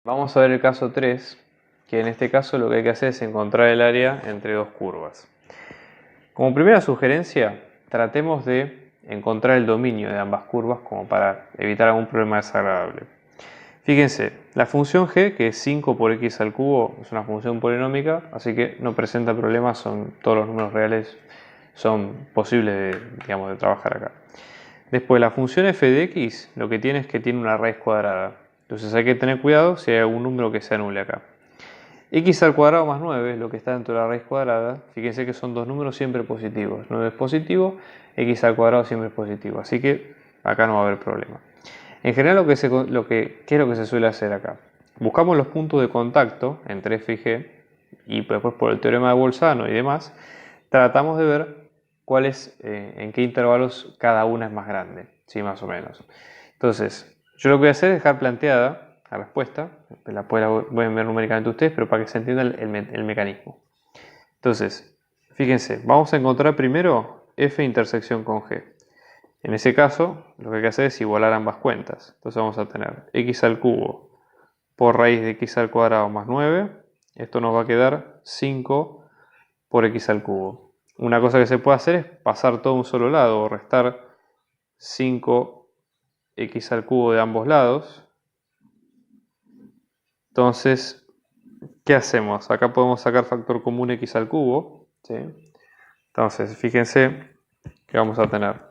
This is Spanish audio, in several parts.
Vamos a ver el caso 3, que en este caso lo que hay que hacer es encontrar el área entre dos curvas. Como primera sugerencia, tratemos de encontrar el dominio de ambas curvas como para evitar algún problema desagradable. Fíjense, la función g, que es 5 por x al cubo, es una función polinómica, así que no presenta problemas, todos los números reales son posibles de trabajar acá. Después, la función f de x lo que tiene es que tiene una raíz cuadrada. Entonces hay que tener cuidado si hay algún número que se anule acá. X al cuadrado más 9 es lo que está dentro de la raíz cuadrada. Fíjense que son dos números siempre positivos. 9 es positivo, x al cuadrado siempre es positivo. Así que acá no va a haber problema. En general, ¿qué es lo que se suele hacer acá? Buscamos los puntos de contacto entre f y g, y después por el teorema de Bolzano y demás, tratamos de ver en qué intervalos cada una es más grande, ¿sí? Más o menos. Entonces, yo lo que voy a hacer es dejar planteada la respuesta, pueden ver numéricamente ustedes, pero para que se entienda el mecanismo. Entonces, fíjense, vamos a encontrar primero f intersección con g. En ese caso, lo que hay que hacer es igualar ambas cuentas. Entonces vamos a tener x al cubo por raíz de x al cuadrado más 9. Esto nos va a quedar 5 por x al cubo. Una cosa que se puede hacer es pasar todo a un solo lado o restar 5x al cubo de ambos lados. Entonces, ¿qué hacemos? Acá podemos sacar factor común x al cubo, ¿sí? Entonces, fíjense que vamos a tener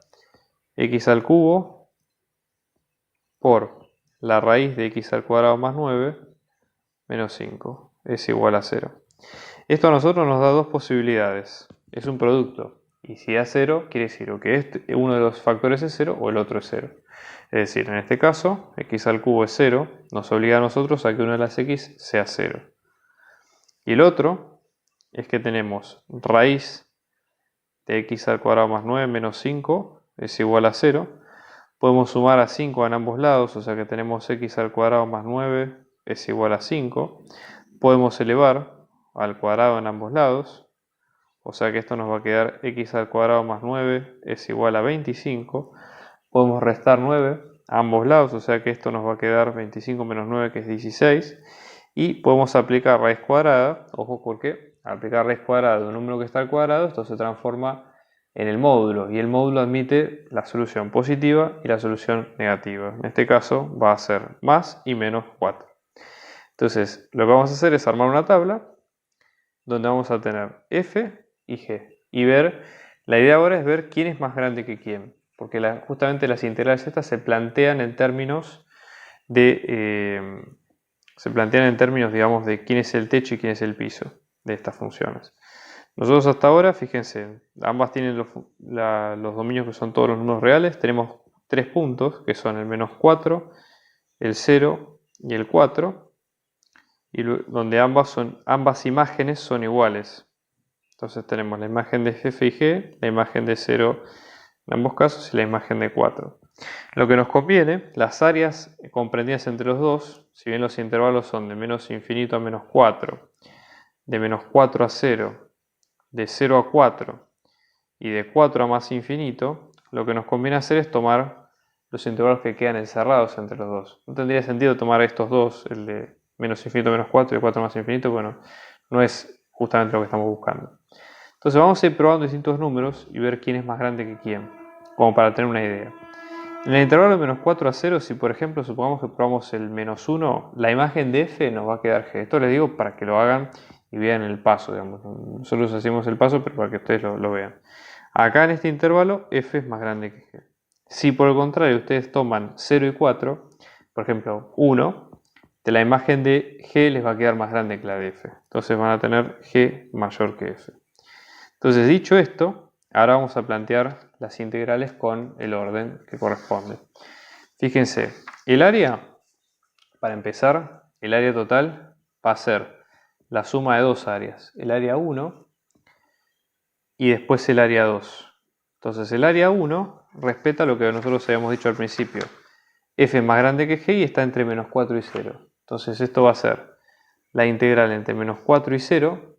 x al cubo por la raíz de x al cuadrado más 9 menos 5 es igual a 0. Esto a nosotros nos da dos posibilidades. Es un producto. Y si da 0, quiere decir o que uno de los factores es 0 o el otro es 0. Es decir, en este caso, x al cubo es 0, nos obliga a nosotros a que una de las x sea 0. Y el otro es que tenemos raíz de x al cuadrado más 9 menos 5 es igual a 0. Podemos sumar a 5 en ambos lados, o sea que tenemos x al cuadrado más 9 es igual a 5. Podemos elevar al cuadrado en ambos lados, o sea que esto nos va a quedar x al cuadrado más 9 es igual a 25. Podemos restar 9 a ambos lados, o sea que esto nos va a quedar 25 menos 9, que es 16. Y podemos aplicar raíz cuadrada, ojo porque al aplicar raíz cuadrada de un número que está al cuadrado, esto se transforma en el módulo, y el módulo admite la solución positiva y la solución negativa. En este caso va a ser más y menos 4. Entonces, lo que vamos a hacer es armar una tabla donde vamos a tener f y g. Y la idea ahora es ver quién es más grande que quién. Porque justamente las integrales estas se plantean en términos digamos, de quién es el techo y quién es el piso de estas funciones. Nosotros hasta ahora, fíjense, ambas tienen los dominios que son todos los números reales. Tenemos tres puntos, que son el menos 4, el 0 y el 4, y donde ambas imágenes son iguales. Entonces tenemos la imagen de f y g, la imagen de 0 en ambos casos y la imagen de 4. Lo que nos conviene, las áreas comprendidas entre los dos, si bien los intervalos son de menos infinito a menos 4, de menos 4 a 0, de 0 a 4 y de 4 a más infinito, lo que nos conviene hacer es tomar los intervalos que quedan encerrados entre los dos. No tendría sentido tomar estos dos, el de menos infinito menos 4 y 4 más infinito, bueno, no es justamente lo que estamos buscando. Entonces vamos a ir probando distintos números y ver quién es más grande que quién, como para tener una idea. En el intervalo de menos 4 a 0, si por ejemplo supongamos que probamos el menos 1, la imagen de f nos va a quedar g. Esto les digo para que lo hagan y vean el paso, digamos. Nosotros hacemos el paso, pero para que ustedes lo vean. Acá en este intervalo, f es más grande que g. Si por el contrario ustedes toman 0 y 4, por ejemplo 1, de la imagen de g les va a quedar más grande que la de f. Entonces van a tener g mayor que f. Entonces, dicho esto, ahora vamos a plantear las integrales con el orden que corresponde. Fíjense, el área, para empezar, el área total va a ser la suma de dos áreas, el área 1 y después el área 2. Entonces el área 1 respeta lo que nosotros habíamos dicho al principio. F es más grande que g y está entre menos 4 y 0. Entonces esto va a ser la integral entre menos 4 y 0,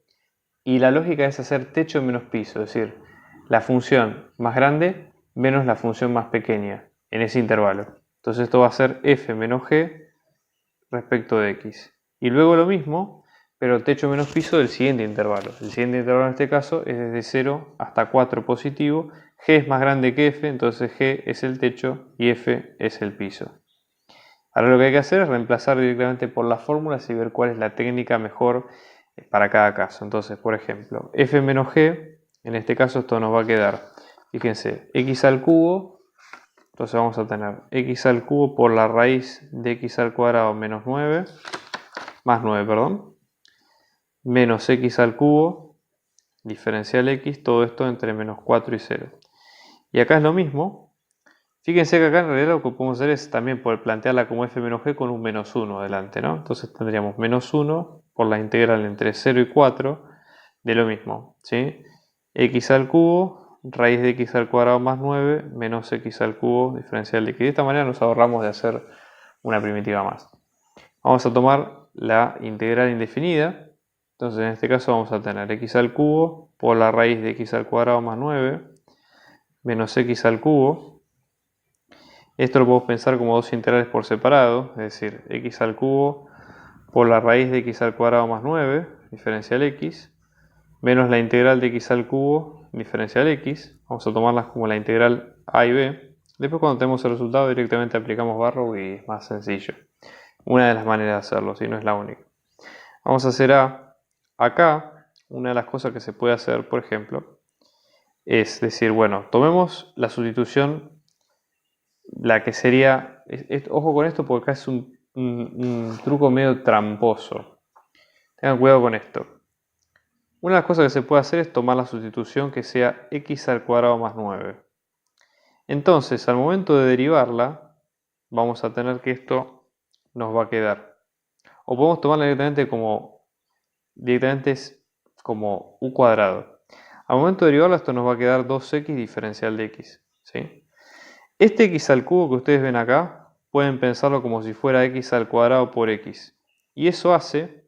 y la lógica es hacer techo menos piso, es decir, la función más grande menos la función más pequeña en ese intervalo. Entonces esto va a ser f menos g respecto de x. Y luego lo mismo, pero techo menos piso del siguiente intervalo. El siguiente intervalo en este caso es desde 0 hasta 4 positivo. G es más grande que F, entonces G es el techo y F es el piso. Ahora lo que hay que hacer es reemplazar directamente por las fórmulas y ver cuál es la técnica mejor para cada caso. Entonces, por ejemplo, F menos G, en este caso esto nos va a quedar, fíjense, x al cubo. Entonces vamos a tener x al cubo por la raíz de x al cuadrado menos 9, más 9, perdón, menos x al cubo, diferencial x, todo esto entre menos 4 y 0. Y acá es lo mismo. Fíjense que acá en realidad lo que podemos hacer es también poder plantearla como f menos g con un menos 1 adelante, ¿no? Entonces tendríamos menos 1 por la integral entre 0 y 4 de lo mismo, ¿sí? X al cubo, raíz de x al cuadrado más 9, menos x al cubo, diferencial de x. De esta manera nos ahorramos de hacer una primitiva más. Vamos a tomar la integral indefinida. Entonces en este caso vamos a tener x al cubo por la raíz de x al cuadrado más 9, menos x al cubo. Esto lo podemos pensar como dos integrales por separado, es decir, x al cubo por la raíz de x al cuadrado más 9, diferencial x, menos la integral de x al cubo, diferencial x. Vamos a tomarlas como la integral a y b. Después cuando tenemos el resultado directamente aplicamos Barrow y es más sencillo. Una de las maneras de hacerlo, si no es la única. Vamos a hacer acá, una de las cosas que se puede hacer, por ejemplo, es decir, bueno, tomemos la sustitución, la que sería, ojo con esto porque acá es un truco medio tramposo. Tengan cuidado con esto. Una de las cosas que se puede hacer es tomar la sustitución que sea x al cuadrado más 9. Entonces, al momento de derivarla, vamos a tener que esto nos va a quedar. O podemos tomarla directamente es como u cuadrado. Al momento de derivarla, esto nos va a quedar 2x diferencial de x, ¿sí? Este x al cubo que ustedes ven acá, pueden pensarlo como si fuera x al cuadrado por x. Y eso hace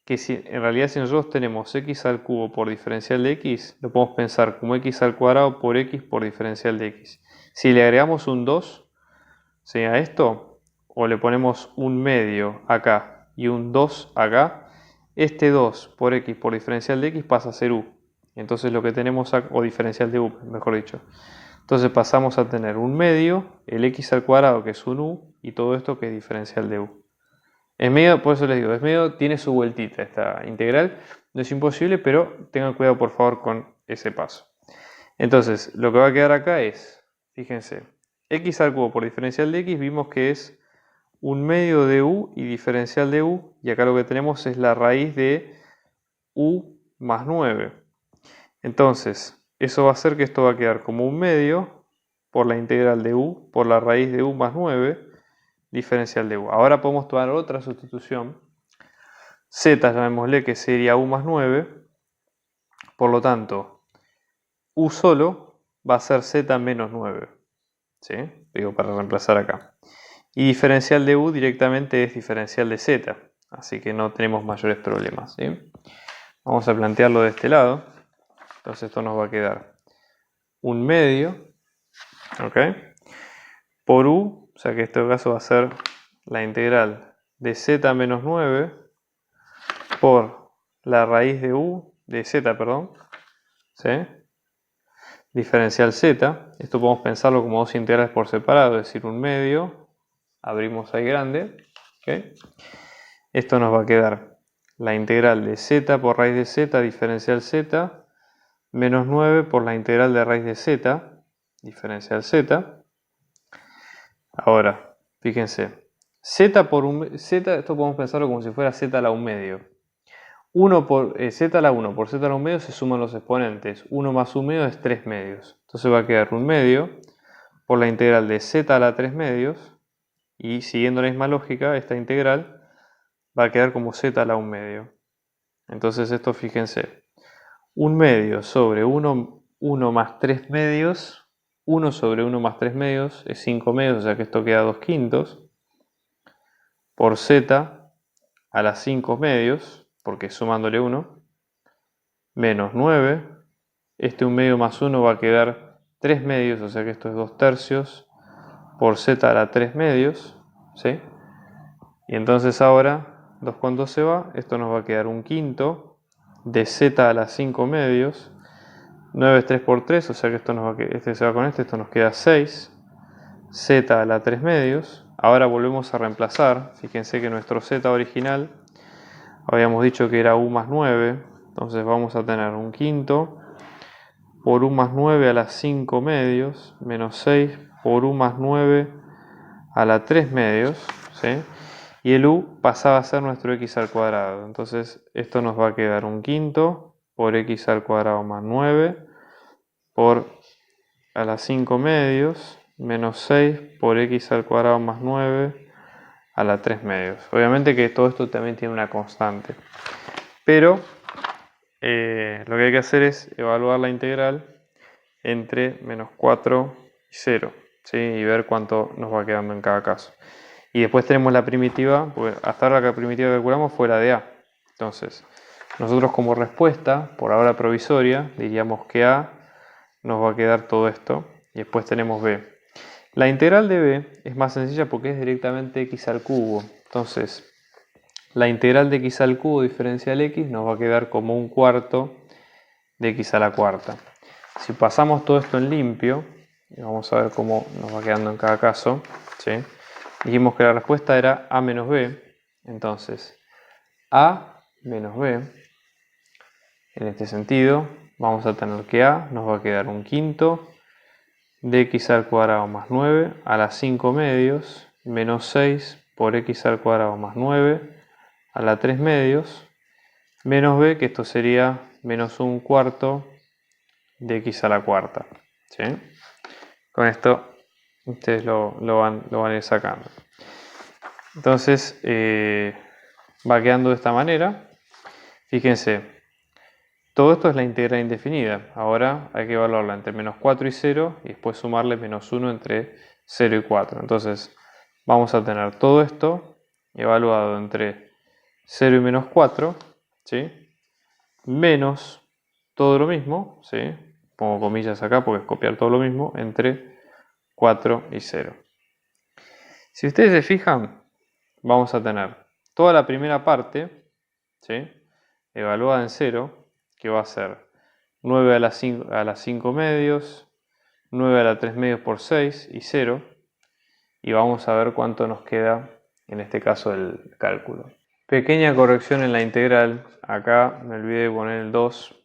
que en realidad si nosotros tenemos x al cubo por diferencial de x, lo podemos pensar como x al cuadrado por x por diferencial de x. Si le agregamos un 2, ¿sí?, a esto, o le ponemos un medio acá y un 2 acá, este 2 por x por diferencial de x pasa a ser u. Entonces lo que tenemos acá, o diferencial de u, mejor dicho. Entonces pasamos a tener un medio, el x al cuadrado que es un u, y todo esto que es diferencial de u. Es medio, por eso les digo, es medio, tiene su vueltita esta integral. No es imposible, pero tengan cuidado por favor con ese paso. Entonces, lo que va a quedar acá es, fíjense, x al cubo por diferencial de x, vimos que es un medio de u y diferencial de u, y acá lo que tenemos es la raíz de u más 9. Entonces, eso va a hacer que esto va a quedar como un medio por la integral de u por la raíz de u más 9, diferencial de u. Ahora podemos tomar otra sustitución. Z, llamémosle que sería u más 9. Por lo tanto, u solo va a ser z menos 9. ¿Sí? Digo, para reemplazar acá. Y diferencial de u directamente es diferencial de z. Así que no tenemos mayores problemas. ¿Sí? Vamos a plantearlo de este lado. Entonces esto nos va a quedar un medio, ¿ok?, por u, o sea que en este caso va a ser la integral de z menos 9 por la raíz de u, de z, perdón, ¿sí?, diferencial z. Esto podemos pensarlo como dos integrales por separado, es decir, un medio, abrimos ahí grande, ¿ok? Esto nos va a quedar la integral de z por raíz de z, diferencial z, menos 9 por la integral de raíz de z, diferencial z. Ahora, fíjense, z por un z, esto podemos pensarlo como si fuera z a la 1 medio. 1 por z a la 1 por z a la 1 medio se suman los exponentes. 1 más 1 medio es 3 medios. Entonces va a quedar 1 medio por la integral de z a la 3 medios. Y siguiendo la misma lógica, esta integral va a quedar como z a la 1 medio. Entonces esto, fíjense, 1 medio sobre 1 más 3 medios. 1 sobre 1 más 3 medios es 5 medios, o sea que esto queda 2 quintos. Por z a las 5 medios, porque sumándole 1, menos 9. Este 1 medio más 1 va a quedar 3 medios, o sea que esto es 2 tercios. Por z a la 3 medios, ¿sí?, Y entonces ahora 2 con 2 se va, esto nos va a quedar un quinto de z a la 5 medios. 9 es 3 por 3, o sea que este se va con esto nos queda 6. Z a la 3 medios. Ahora volvemos a reemplazar. Fíjense que nuestro z original habíamos dicho que era u más 9. Entonces vamos a tener un quinto por u más 9 a la 5 medios menos 6 por u más 9 a la 3 medios. ¿Sí? Y el u pasaba a ser nuestro x al cuadrado. Entonces esto nos va a quedar un quinto por x al cuadrado más 9 por a la 5 medios menos 6 por x al cuadrado más 9 a la 3 medios. Obviamente que todo esto también tiene una constante. Pero lo que hay que hacer es evaluar la integral entre menos 4 y 0. ¿Sí? Y ver cuánto nos va quedando en cada caso. Y después tenemos la primitiva, pues hasta ahora la primitiva que calculamos fue la de a. Entonces, nosotros como respuesta, por ahora provisoria, diríamos que a nos va a quedar todo esto. Y después tenemos b. La integral de b es más sencilla porque es directamente x al cubo. Entonces, la integral de x al cubo diferencial x nos va a quedar como un cuarto de x a la cuarta. Si pasamos todo esto en limpio, vamos a ver cómo nos va quedando en cada caso, ¿sí? Dijimos que la respuesta era a menos b, entonces a menos b, en este sentido, vamos a tener que a nos va a quedar un quinto de x al cuadrado más 9 a la 5 medios menos 6 por x al cuadrado más 9 a la 3 medios menos b, que esto sería menos un cuarto de x a la cuarta. ¿Sí? Con esto ustedes lo van a ir sacando. Entonces va quedando de esta manera. Fíjense, todo esto es la integral indefinida. Ahora hay que evaluarla entre menos 4 y 0 y después sumarle menos 1 entre 0 y 4. Entonces vamos a tener todo esto evaluado entre 0 y menos 4, ¿sí? Menos todo lo mismo, ¿sí? Pongo comillas acá porque es copiar todo lo mismo, entre 4 y 0. Si ustedes se fijan, vamos a tener toda la primera parte, ¿sí? Evaluada en 0, que va a ser 9 a la 5 medios, 9 a la 3 medios por 6 y 0. Y vamos a ver cuánto nos queda en este caso del cálculo. Pequeña corrección en la integral. Acá me olvidé de poner el 2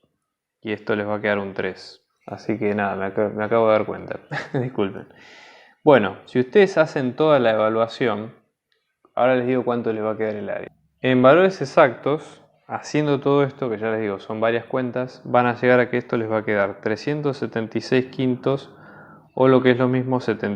y esto les va a quedar un 3. Así que nada, me acabo de dar cuenta. Disculpen. Bueno, si ustedes hacen toda la evaluación, ahora les digo cuánto les va a quedar el área. En valores exactos, haciendo todo esto, que ya les digo, son varias cuentas, van a llegar a que esto les va a quedar 376 quintos o lo que es lo mismo 70.